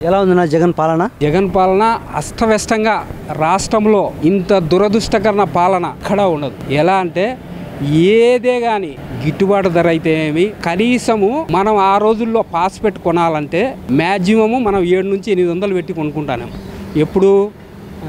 ఎలా ఉంది నా జగన్ పాలన? జగన్ పాలన అస్తవ్యస్తంగా రాష్ట్రంలో ఇంత దురదృష్టకరణ పాలన ఎక్కడ ఉండదు. ఎలా అంటే ఏదే కానీ గిట్టుబాటు ధర అయితే ఏమి, కనీసము మనం ఆ రోజుల్లో పాస్ పెట్టి కొనాలంటే మ్యాక్సిమము మనం 7 నుంచి 800 పెట్టి కొనుక్కుంటాను. ఎప్పుడు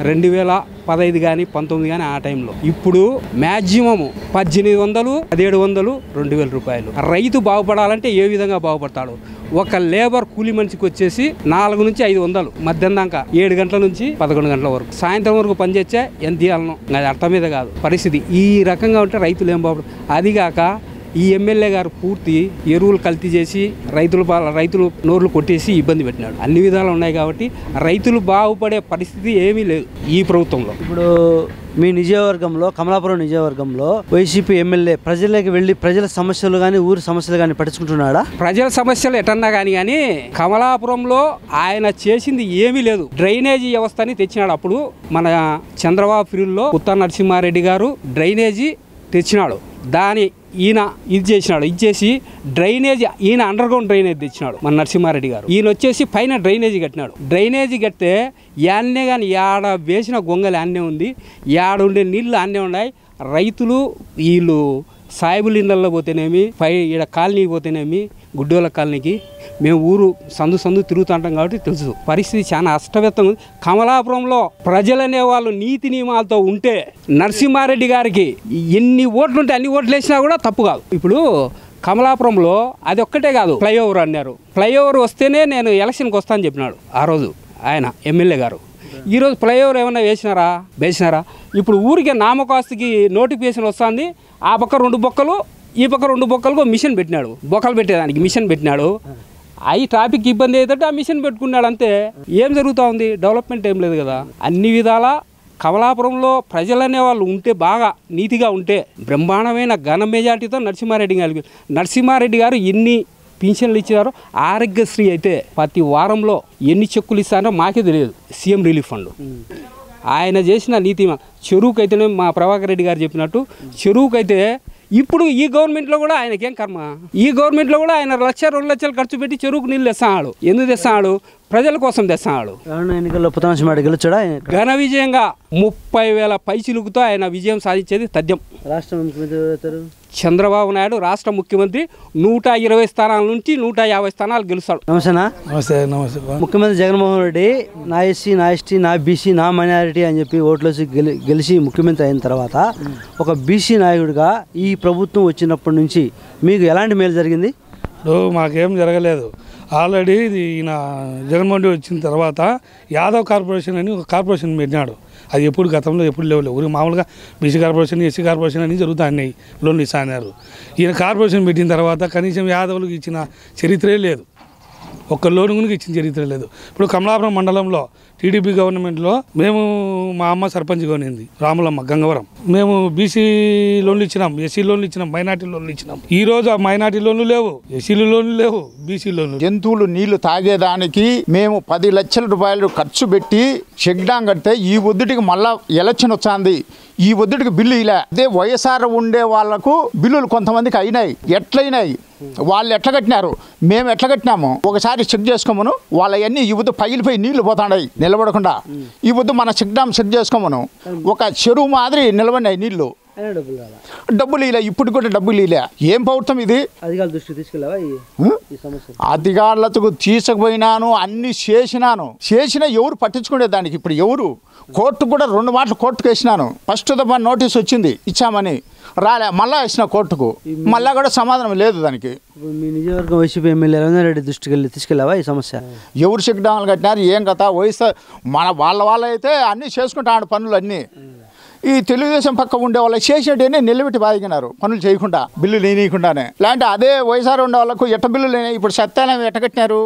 2015 కానీ 19 కానీ ఆ టైంలో. ఇప్పుడు మ్యాక్సిమము 1800, 1700, 2000 రూపాయలు. రైతు బాగుపడాలంటే ఏ విధంగా బాగుపడతాడు? ఒక లేబర్ కూలి మనిషికి వచ్చేసి 4 నుంచి 500 మధ్యాహ్నం దాకా 7 గంటల నుంచి 11 గంటల వరకు సాయంత్రం వరకు పనిచేస్తే ఎంత తీయాలను అది అర్థం మీద కాదు పరిస్థితి. ఈ రకంగా ఉంటే రైతులు ఏం బాగుపడతారు? అదిగాక ఈ ఎమ్మెల్యే గారు పూర్తి ఎరువులు కల్తీ చేసి రైతులు నోర్లు కొట్టేసి ఇబ్బంది పెట్టినాడు. అన్ని విధాలు ఉన్నాయి కాబట్టి రైతులు బాగుపడే పరిస్థితి ఏమీ లేదు ఈ ప్రభుత్వంలో. ఇప్పుడు మీ నియోజకవర్గంలో, కమలాపురం నియోజకవర్గంలో వైసీపీ ఎమ్మెల్యే ప్రజలకు వెళ్ళి ప్రజల సమస్యలు కానీ ఊరి సమస్యలు కానీ పట్టించుకుంటున్నాడా? ప్రజల సమస్యలు ఎటన్నా కానీ కమలాపురంలో ఆయన చేసింది ఏమీ లేదు. డ్రైనేజీ వ్యవస్థని తెచ్చినాడు. అప్పుడు మన చంద్రబాబు పీరియడ్లో ఉత్తర నరసింహారెడ్డి గారు డ్రైనేజీ తెచ్చినాడు. దాని ఈయన ఇచ్చేసి డ్రైనేజీ ఈయన అండర్ గ్రౌండ్ డ్రైనేజ్ తెచ్చినాడు మన నరసింహారెడ్డి గారు. ఈయన వచ్చేసి పైన డ్రైనేజీ కట్టినాడు. డ్రైనేజీ కడితే యాన్నే కానీ యాడ వేసిన గొంగలు యాన్నే ఉంది, యాడ ఉండే నీళ్ళు యాన్నే ఉన్నాయి. రైతులు వీళ్ళు సాయిబుల్ ఇళ్ళల్లో పోతేనేమి, ఈడ కాలనీకి పోతేనేమి, గుడ్డోళ్ళ కాలనీకి మేము ఊరు సందు తిరుగుతుంటాం కాబట్టి తెలుసు. పరిస్థితి చాలా అస్తవ్యస్తంగా ఉంది. కమలాపురంలో ప్రజలనే వాళ్ళు నీతి నియమాలతో ఉంటే నరసింహారెడ్డి గారికి ఎన్ని ఓట్లు ఉంటే అన్ని ఓట్లు వేసినా కూడా తప్పు కాదు. ఇప్పుడు కమలాపురంలో అది ఒక్కటే కాదు, ఫ్లైఓవర్ అన్నారు. ఫ్లైఓవర్ వస్తేనే నేను ఎలక్షన్కి వస్తానని చెప్పినాడు ఆ రోజు ఆయన ఎమ్మెల్యే గారు. ఈరోజు ఫ్లైఓవర్ ఏమన్నా వేసినారా? ఇప్పుడు ఊరికే నామకాస్తికి నోటిఫికేషన్ వస్తుంది. ఆ పక్క 2 బొక్కలు, ఈ పక్క 2 బొక్కలకు మిషన్ పెట్టినాడు. బొక్కలు పెట్టేదానికి మిషన్ పెట్టినాడు. అవి ట్రాఫిక్ ఇబ్బంది అయితే ఆ మిషన్ పెట్టుకున్నాడు అంతే. ఏం జరుగుతూ ఉంది? డెవలప్మెంట్ ఏం లేదు కదా. అన్ని విధాల కమలాపురంలో ప్రజలనే వాళ్ళు ఉంటే, బాగా నీతిగా ఉంటే బ్రహ్మాండమైన ఘన మెజార్టీతో నరసింహారెడ్డి గారు ఎన్ని పింఛన్లు ఇచ్చారో, ఆరోగ్యశ్రీ అయితే ప్రతి వారంలో ఎన్ని చెక్కులు ఇస్తారో మాకే తెలియదు. సీఎం రిలీఫ్ ఫండ్ ఆయన చేసిన నీతి. చెరువుకైతేనే మా ప్రభాకర్ రెడ్డి గారు చెప్పినట్టు చెరువుకైతే ఇప్పుడు ఈ గవర్నమెంట్లో కూడా ఆయనకేం కర్మ. ఈ గవర్నమెంట్లో కూడా ఆయన 1-2 లక్షలు ఖర్చు పెట్టి చెరువుకు నీళ్ళు తెస్తాడు. ఎందుకు తెస్తాడు? ప్రజల కోసం తెస్తాడు. ఎన్నికల్లో పుతనాశిమాడి గెలుచాడా? ఘన విజయంగా 30,000 పైచిలుకుతో ఆయన విజయం సాధించేది తథ్యం. రాష్ట్ర ముఖ్యమంత్రి చంద్రబాబు నాయుడు రాష్ట్ర ముఖ్యమంత్రి 120 స్థానాల నుంచి 150 స్థానాలు గెలుస్తాడు. నమస్తే. ముఖ్యమంత్రి జగన్మోహన్ రెడ్డి నా ఎస్సీ, నా ఎస్టీ, నా బీసీ, నా మైనారిటీ అని చెప్పి ఓట్లేసి గెలిచి ముఖ్యమంత్రి అయిన తర్వాత ఒక బీసీ నాయకుడిగా ఈ ప్రభుత్వం వచ్చినప్పటి నుంచి మీకు ఎలాంటి మేలు జరిగింది? మాకేం జరగలేదు. ఆల్రెడీ ఈయన జగన్మోహన్ రెడ్డి వచ్చిన తర్వాత యాదవ్ కార్పొరేషన్ అని ఒక కార్పొరేషన్ పెట్టినాడు. అది ఎప్పుడు గతంలో ఎప్పుడు లేవు. ఊరికి మామూలుగా బీసీ కార్పొరేషన్, ఎస్సీ కార్పొరేషన్ అని జరుగుతున్నాయి. లోన్లు ఇస్తాన్నారు. ఈయన కార్పొరేషన్ పెట్టిన తర్వాత కనీసం యాదవులకు ఇచ్చిన చరిత్రే లేదు. ఒక్క లోన్ గురించి ఇచ్చిన చరిత్ర లేదు. ఇప్పుడు కమలాపురం మండలంలో టీడీపీ గవర్నమెంట్లో మేము, మా అమ్మ సర్పంచ్ కొనింది రాములమ్మ గంగవరం. మేము బీసీ లోన్లు ఇచ్చినాం, ఎస్సీ లోన్లు ఇచ్చినాం, మైనార్టీ లోన్లు ఇచ్చినాం. ఈ రోజు ఆ మైనార్టీ లోన్లు లేవు, ఎస్సీలు లోన్లు లేవు, బీసీ లోన్లు. జంతువులు నీళ్లు తాగేదానికి మేము 10 లక్షల రూపాయలు ఖర్చు పెట్టి చెక్ డ్యాం కడితే ఈ ఒద్దుటికి మళ్ళా ఎలక్షన్ వచ్చింది. ఈ ఒద్దుటికి బిల్లు ఇలా. అదే వైఎస్ఆర్ ఉండే వాళ్లకు బిల్లులు కొంతమందికి అయినాయి. ఎట్లయినాయి? వాళ్ళు ఎట్లా కట్టినారు, మేము ఎట్లా కట్టినాము ఒకసారి చెక్ చేసుకోమను. వాళ్ళవన్నీ ఈ వద్దు పగిలిపోయి నీళ్లు పోతాయి నిలబడకుండా. ఈ వద్దు మన చెక్ డ్యాం చెక్ చేసుకోమను. ఒక చెరువు మాదిరి నిలబడినాయి నీళ్లు. డబ్బులు ఇలా, ఇప్పుడు కూడా డబ్బులు ఇలా. ఏం ప్రభుత్వం ఇది? అధికారులకు తీసుకుపోయినాను, అన్ని చేసినా ఎవరు పట్టించుకునే దానికి ఇప్పుడు ఎవరు? కోర్టు కూడా 2 మాటలు కోర్టుకు వేసినాను. ఫస్ట్ దఫా నోటీస్ వచ్చింది, ఇచ్చామని రాలే. మళ్ళా వేసిన కోర్టుకు, మళ్ళా కూడా సమాధానం లేదు దానికి. మీ నియోజకవర్గం వైసీపీ ఎమ్మెల్యే రవీంద్ర రెడ్డి దృష్టికి తీసుకెళ్ళావా ఈ సమస్య? ఎవరు చెక్ డ్యాములు కట్టినారు, ఏం కథ? వైఎస్ఆర్ వాళ్ళ అయితే అన్నీ చేసుకుంటాడు పనులు అన్నీ. ఈ తెలుగుదేశం పక్క ఉండే వాళ్ళకి చేసేటనే నిలబెట్టి బాధికినారు పనులు చేయకుండా, బిల్లులు వేయకుండానే. లేదంటే అదే వైఎస్ఆర్ ఉండే వాళ్ళకు ఎట్ట బిల్లులు ఇప్పుడు సత్యాలయం ఎట్ట కట్టినారు?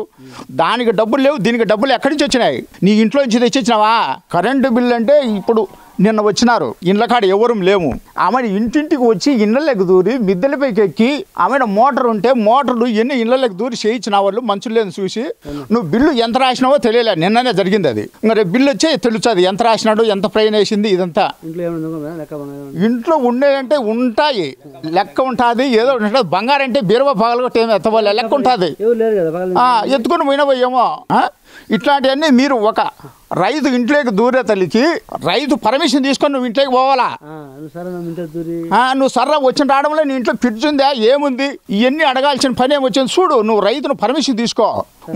దానికి డబ్బులు లేవు, దీనికి డబ్బులు ఎక్కడి నుంచి వచ్చినాయి? నీ ఇంట్లో నుంచి తెచ్చిచ్చినావా? కరెంటు బిల్లు అంటే ఇప్పుడు నిన్న వచ్చినారు, ఇండ్ల కాడ ఎవరు లేము. ఆమె ఇంటింటికి వచ్చి ఇళ్ళకి దూరి మిద్దెలపైకి ఎక్కి ఆమె మోటార్ ఉంటే మోటార్లు ఎన్ని ఇళ్ళకి దూరి చేయించిన వాళ్ళు మంచులు లేని చూసి నువ్వు బిల్లు ఎంత రాసినావో తెలియలే. నిన్ననే జరిగింది అది. ఇంకా రేపు బిల్లు వచ్చే తెలుస్తుంది ఎంత రాసినాడు, ఎంత ప్రయాణం వేసింది. ఇదంతా ఇంట్లో ఉండేదంటే ఉంటాయి, లెక్క ఉంటుంది. ఏదో ఉంటుంది. బంగారం అంటే బీరవ పగలగొట్టి ఏమి ఎత్తవాలి, లెక్క ఉంటుంది. ఎత్తుకుని పోయినవో ఏమో. ఇట్లాంటివన్నీ మీరు ఒక రైతు ఇంట్లోకి దూరే తల్లికి రైతు పర్మిషన్ తీసుకొని నువ్వు ఇంట్లోకి పోవాలా? నువ్వు సర్రా వచ్చిన రావడంలో నీ ఇంట్లో ఫ్రిడ్జ్ ఉందా ఏముంది ఇవన్నీ అడగాల్సిన పని ఏమొచ్చింది చూడు. నువ్వు రైతును పర్మిషన్ తీసుకో,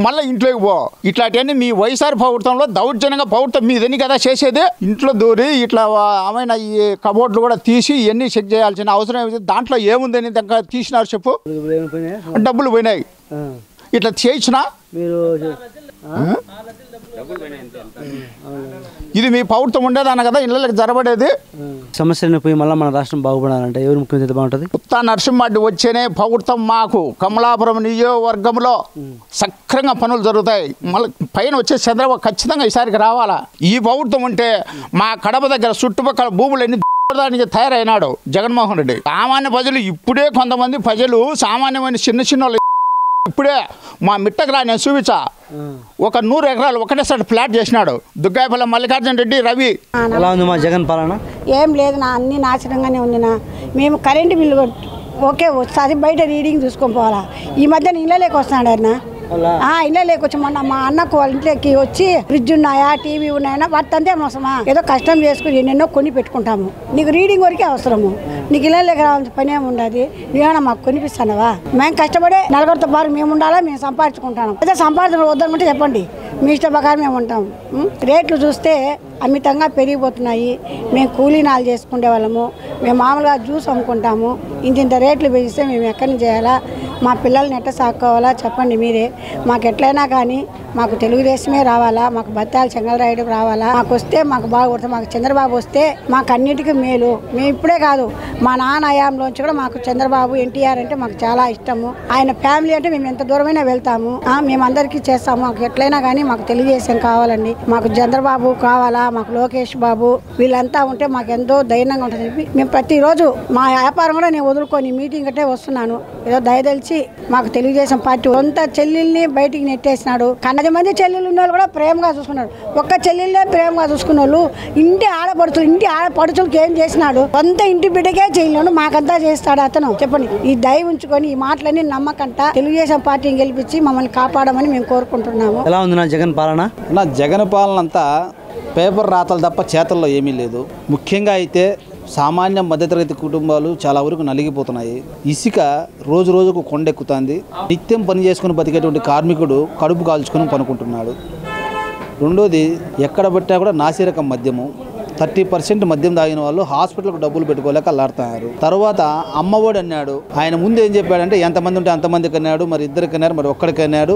మళ్ళీ ఇంట్లోకి పో. ఇట్లాంటివన్నీ మీ వైఎస్ఆర్ ప్రభుత్వంలో దౌర్జన్యంగా ప్రభుత్వం మీదని కదా చేసేది. ఇంట్లో దూరి ఇట్లా ఆమె ఈ కబోర్డులు కూడా తీసి ఇవన్నీ చెక్ చేయాల్సిన అవసరం ఏమి? దాంట్లో ఏముందని దగ్గర తీసినారు చెప్పు. డబ్బులు పోయినాయి. ఇట్లా చేయించినా మీరు ఇది మీ ప్రభుత్వం ఉండేదన్న కదా ఇళ్ళకి జరబడేది. సమస్యలను పోయి మళ్ళీ మన రాష్ట్రం బాగుపడాలంటే ఎవరు ముఖ్యమంత్రి బాగుంటుంది? ఉత్తా నరసింహారెడ్డి వచ్చేనే ప్రభుత్వం మాకు కమలాపురం నియోజకవర్గంలో సక్రంగా పనులు జరుగుతాయి. మళ్ళీ పైన వచ్చే చంద్రబాబు ఖచ్చితంగా ఈసారికి రావాలా. ఈ ప్రభుత్వం ఉంటే మా కడప దగ్గర చుట్టుపక్కల భూములన్నీ దానికి తయారైనాడు జగన్మోహన్ రెడ్డి. సామాన్య ప్రజలు ఇప్పుడే కొంతమంది ప్రజలు సామాన్యమైన చిన్న ఇప్పుడే మా మిట్టకు నేను చూపించా ఒక 100 ఎకరాలు ఒకటేసారి ఫ్లాట్ చేసినాడు దుగ్గాయపల్లి మల్లికార్జున రెడ్డి రవి. ఎలా ఉంది మా జగన్ పాలన? ఏం లేదు నా, అన్ని నాశనంగానే ఉంది నా. మేము కరెంటు బిల్లు ఓకే వస్తుంది, బయట రీడింగ్ చూసుకొని పోవాలా. ఈ మధ్యన ఇళ్ళలోకి వస్తున్నాడు ఆయన. ఇళ్ళలోకి వచ్చి మొన్న మా అన్నకు వాళ్ళ ఇంట్లోకి వచ్చి ఫ్రిడ్జ్ ఉన్నాయా టీవీ ఉన్నాయా వాటింతే మోసమా? ఏదో కష్టం చేసుకుని ఎన్నెన్నో కొని పెట్టుకుంటాము. నీకు రీడింగ్ వరకే అవసరము, నీకు ఇళ్ళలోకి రావాల్సిన పని ఏమి ఉండదు. ఏమన్నా మాకు కొనిపిస్తానవా? మేము కష్టపడే నలుగురితో పాటు మేము ఉండాలా, మేము సంపాదించుకుంటాము. అదే సంపాదన వద్దనుకుంటే చెప్పండి, మీ ఇష్ట ప్రకారం మేము ఉంటాము. రేట్లు చూస్తే అమితంగా పెరిగిపోతున్నాయి. మేము కూలీనాలు చేసుకునే వాళ్ళము, మేము మామూలుగా జ్యూస్ అమ్ముకుంటాము. ఇంత రేట్లు పెంచితే మేము ఎక్కడి నుంచి చేయాలా? మా పిల్లల్ని ఎట్లా సాక్కోవాలా చెప్పండి మీరే. మాకు ఎట్లయినా కానీ మాకు తెలుగుదేశమే రావాలా, మాకు బత్తాలు చెంగలరాయుడు రావాలా. మాకు వస్తే మాకు బాగుపడుతుంది. మాకు చంద్రబాబు వస్తే మాకు అన్నిటికీ మేలు. మేము ఇప్పుడే కాదు, మా నాన్న హయాంలోంచి కూడా మాకు చంద్రబాబు ఎన్టీఆర్ అంటే మాకు చాలా ఇష్టము. ఆయన ఫ్యామిలీ అంటే మేము ఎంత దూరమైనా వెళ్తాము, మేము అందరికీ చేస్తాము. మాకు ఎట్లయినా కానీ మాకు తెలుగుదేశం కావాలండి. మాకు చంద్రబాబు కావాలా, మాకు లోకేష్ బాబు వీళ్ళంతా ఉంటే మాకు ఎంతో ధైర్యంగా ఉంటుంది చెప్పి మేము ప్రతిరోజు మా వ్యాపారం కూడా నేను వదులుకొని మీటింగ్ అంటే వస్తున్నాను. ఏదో దయదలిచి మాకు తెలుగుదేశం పార్టీ సొంత చెల్లెల్ని బయటికి నెట్టేసినాడు. 10 మంది చెల్లెలు ఉన్న వాళ్ళు కూడా ప్రేమగా చూసుకున్నాడు. ఒక్క చెల్లెల్నే ప్రేమగా చూసుకున్న వాళ్ళు ఇంటి ఆడపడుచులకి ఏం చేసినాడు? సొంత ఇంటి బిడ్డకే చేయలేడు, మాకంతా చేస్తాడు అతను. చెప్పండి, ఈ దయ ఉంచుకొని ఈ మాటలన్నీ నమ్మకంట తెలుగుదేశం పార్టీని గెలిపించి మమ్మల్ని కాపాడమని మేము కోరుకుంటున్నాము. ఎలా ఉంది నా జగన్ పాలన? నా జగన్ పాలన అంతా పేపర్ రాతలు తప్ప చేతల్లో ఏమీ లేదు. ముఖ్యంగా అయితే సామాన్య మధ్యతరగతి కుటుంబాలు చాలా వరకు నలిగిపోతున్నాయి. ఇసుక రోజు రోజుకు కొండెక్కుతుంది. నిత్యం పని చేసుకుని బతికేటువంటి కార్మికుడు కడుపు కాల్చుకొని పనుకుంటున్నాడు. రెండోది, ఎక్కడ పెట్టినా కూడా నాసిరకం మద్యము. 30% మద్యం తాగిన వాళ్ళు హాస్పిటల్కి డబ్బులు పెట్టుకోలేక అల్లాడుతున్నారు. తర్వాత అమ్మఒడి అన్నాడు. ఆయన ముందు ఏం చెప్పాడంటే ఎంతమంది ఉంటే అంతమందికి అన్నాడు, మరి 2కి అన్నాడు, మరి 1కి అన్నాడు.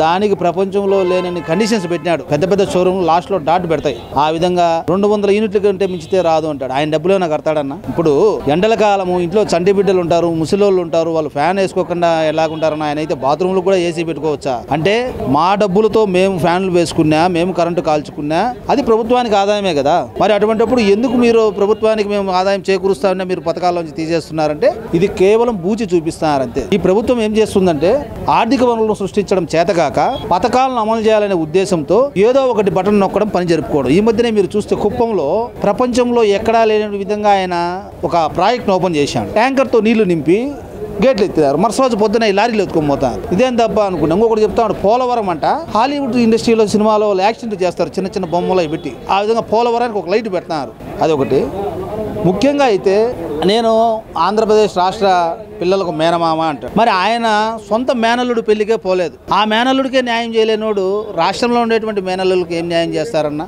దానికి ప్రపంచంలో లేని కండిషన్స్ పెట్టినాడు. పెద్ద షోరూమ్ లాస్ట్లో డాట్ పెడతాయి. ఆ విధంగా 200 యూనిట్ల కంటే మించితే రాదు అంటాడు. ఆయన డబ్బులు నాకు కడతాడన్న. ఇప్పుడు ఎండల కాలము ఇంట్లో చంటి బిడ్డలు ఉంటారు, ముసలోళ్ళు ఉంటారు, వాళ్ళు ఫ్యాన్ వేసుకోకుండా ఎలాగుంటారన్న. ఆయన అయితే బాత్రూంలో కూడా ఏసీ పెట్టుకోవచ్చా? అంటే మా డబ్బులతో మేము ఫ్యాన్లు వేసుకున్నా, మేము కరెంటు కాల్చుకున్నా అది ప్రభుత్వానికి ఆదాయమే కదా. మరి అటువంటిప్పుడు ఎందుకు మీరు ప్రభుత్వానికి మేము ఆదాయం చేకూరుస్తామన్నా మీరు పథకాల్లోంచి తీసేస్తున్నారంటే ఇది కేవలం బూచి చూపిస్తున్నారంతే. ఈ ప్రభుత్వం ఏం చేస్తుందంటే ఆర్థిక వనరులను సృష్టించడం చేతగాక పథకాలను అమలు చేయాలనే ఉద్దేశంతో ఏదో ఒకటి బటన్ నొక్కడం, పని జరుపుకోవడం. ఈ మధ్యనే మీరు చూస్తే కుప్పంలో ప్రపంచంలో ఎక్కడా లేని విధంగా ఆయన ఒక ప్రాజెక్ట్ను ఓపెన్ చేశాడు. ట్యాంకర్తో నీళ్లు నింపి గేట్లు ఎత్తారు. మరుసటి పొద్దున ఈ లారీలు ఎత్తుకొని ఇదేం దెబ్బ అనుకున్నా. ఇంకొకటి చెప్తాడు, పోలవరం అంట హాలీవుడ్ ఇండస్ట్రీలో సినిమాలో యాక్సిడెంట్ చేస్తారు చిన్న బొమ్మలు పెట్టి. ఆ విధంగా పోలవరానికి ఒక లైట్ పెడుతున్నారు. అదొకటి. ముఖ్యంగా అయితే నేను ఆంధ్రప్రదేశ్ రాష్ట్ర పిల్లలకు మేనమామ అంటాడు. మరి ఆయన సొంత మేనల్లుడు పెళ్లికే పోలేదు. ఆ మేనల్లుడికే న్యాయం చేయలేనోడు రాష్ట్రంలో ఉండేటువంటి మేనల్లుడికి ఏం న్యాయం చేస్తారన్న?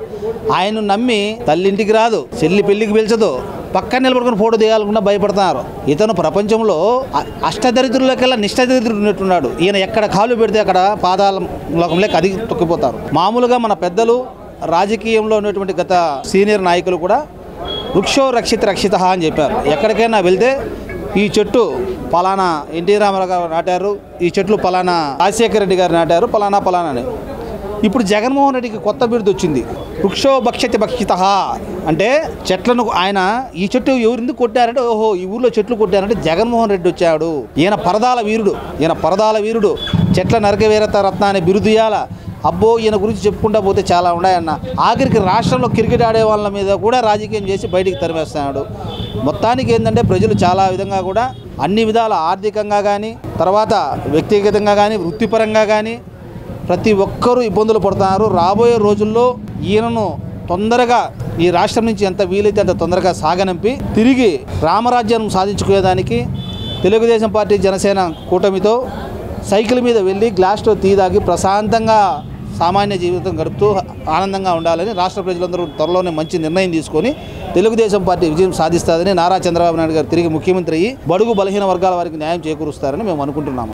ఆయన నమ్మి తల్లింటికి రాదు, చెల్లి పెళ్లికి పిలిచదు, పక్కన నిలబడుకుని ఫోటో దిగాలనుకున్నా భయపడుతున్నారు. ఇతను ప్రపంచంలో అష్టదరిద్రులకెల్లా నిష్టదరిద్రుడు ఉన్నట్టున్నాడు. ఈయన ఎక్కడ కాలు పెడితే అక్కడ పాదాల లోకంలోకి అది తొక్కిపోతారు. మామూలుగా మన పెద్దలు రాజకీయంలో ఉన్నటువంటి గత సీనియర్ నాయకులు కూడా వృక్షో రక్షిత అని చెప్పారు. ఎక్కడికైనా వెళ్తే ఈ చెట్టు పలానా ఎన్టీ రామారావు గారు నాటారు, ఈ చెట్లు పలానా రాజశేఖర రెడ్డి గారు నాటారు, పలానా అని. ఇప్పుడు జగన్మోహన్ రెడ్డికి కొత్త బిరుదు వచ్చింది, వృక్షో భక్షిత అంటే చెట్లను ఆయన ఈ చెట్టు ఎవరు కొట్టారంటే ఓహో ఈ ఊర్లో చెట్లు కొట్టారంటే జగన్మోహన్ రెడ్డి వచ్చాడు. ఈయన పరదాల వీరుడు చెట్ల నరకవీరత రత్న అనే బిరుదు ఇయ్యాల. అబ్బో ఈయన గురించి చెప్పుకుంటా పోతే చాలా ఉన్నాయన్న. ఆఖరికి రాష్ట్రంలో క్రికెట్ ఆడే వాళ్ళ మీద కూడా రాజకీయం చేసి బయటికి తరిమేస్తున్నాడు. మొత్తానికి ఏంటంటే ప్రజలు చాలా విధంగా కూడా అన్ని విధాల ఆర్థికంగా కానీ, తర్వాత వ్యక్తిగతంగా కానీ, వృత్తిపరంగా కానీ ప్రతి ఒక్కరూ ఇబ్బందులు పడుతున్నారు. రాబోయే రోజుల్లో ఈయనను తొందరగా ఈ రాష్ట్రం నుంచి ఎంత వీలైతే అంత తొందరగా సాగనంపి తిరిగి రామరాజ్యం సాధించుకునేదానికి తెలుగుదేశం పార్టీ జనసేన కూటమితో సైకిల్ మీద వెళ్ళి గ్లాస్తో టీ తాగి ప్రశాంతంగా సామాన్య జీవితం గడుపుతూ ఆనందంగా ఉండాలని రాష్ట్ర ప్రజలందరూ త్వరలోనే మంచి నిర్ణయం తీసుకొని తెలుగుదేశం పార్టీ విజయం సాధిస్తుందని, నారా చంద్రబాబు నాయుడు గారు తిరిగి ముఖ్యమంత్రి అయ్యి బడుగు బలహీన వర్గాల వారికి న్యాయం చేకూరుస్తారని మేము అనుకుంటున్నాము.